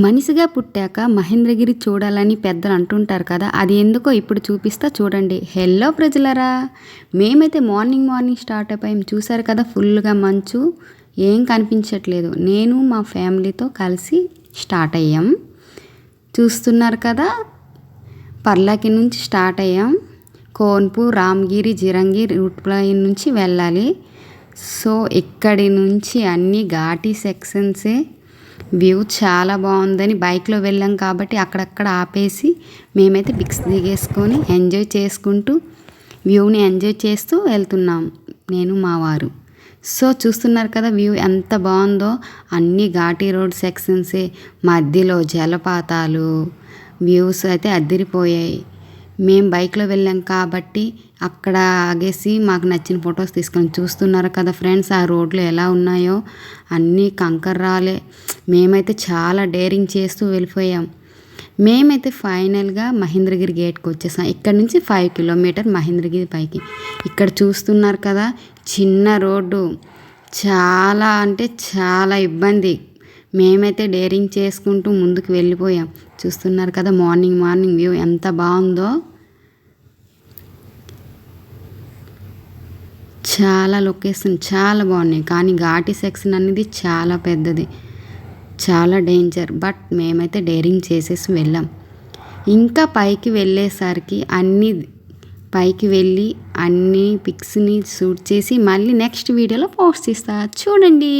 మనిషిగా పుట్టాక మహేంద్రగిరి చూడాలని పెద్దలు అంటుంటారు కదా, అది ఎందుకో ఇప్పుడు చూపిస్తా చూడండి. హెల్లో ప్రజలరా, మేమైతే మార్నింగ్ స్టార్ట్ అయిపోయాం. చూసారు కదా, ఫుల్గా మంచు, ఏం కనిపించట్లేదు. నేను మా ఫ్యామిలీతో కలిసి స్టార్ట్ అయ్యాం. చూస్తున్నారు కదా, పర్లాకి నుంచి స్టార్ట్ అయ్యాం. కోన్పూర్, రామగిరి, జిరంగి రూట్ లైన్ నుంచి వెళ్ళాలి. సో ఇక్కడి నుంచి అన్ని ఘాటీ సెక్షన్సే. వ్యూ చాలా బాగుందని బైక్లో వెళ్ళాం కాబట్టి అక్కడక్కడ ఆపేసి మేమైతే పిక్స్ దిగేసుకొని ఎంజాయ్ చేసుకుంటూ వ్యూని ఎంజాయ్ చేస్తూ వెళ్తున్నాం, నేను మా వారు. సో చూస్తున్నారు కదా, వ్యూ ఎంత బాగుందో. అన్ని ఘాటీ రోడ్ సెక్షన్సే, మధ్యలో జలపాతాలు, వ్యూస్ అయితే అదిరిపోయాయి. మేము బైక్లో వెళ్ళాం కాబట్టి అక్కడ ఆగేసి మాకు నచ్చిన ఫొటోస్ తీసుకొని చూస్తున్నారు కదా ఫ్రెండ్స్, ఆ రోడ్లు ఎలా ఉన్నాయో. అన్నీ కంకర రాలే. మేమైతే చాలా డేరింగ్ చేస్తూ వెళ్ళిపోయాం. మేమైతే ఫైనల్గా మహేంద్రగిరి గేట్కి వచ్చేసాం. ఇక్కడ నుంచి 5 కిలోమీటర్ మహేంద్రగిరి పైకి. ఇక్కడ చూస్తున్నారు కదా, చిన్న రోడ్డు, చాలా అంటే చాలా ఇబ్బంది. మేమైతే డేరింగ్ చేసుకుంటూ ముందుకు వెళ్ళిపోయాం. చూస్తున్నారు కదా, మార్నింగ్ వ్యూ ఎంత బాగుందో. చాలా లొకేషన్ చాలా బాగున్నాయి, కానీ ఘాటీ సెక్షన్ అనేది చాలా పెద్దది, చాలా డేంజర్. బట్ మేమైతే డేరింగ్ చేసేసి వెళ్ళాం. ఇంకా పైకి వెళ్ళేసరికి పైకి వెళ్ళి అన్ని పిక్స్ని షూట్ చేసి మళ్ళీ నెక్స్ట్ వీడియోలో పోస్ట్ చేస్తా, చూడండి.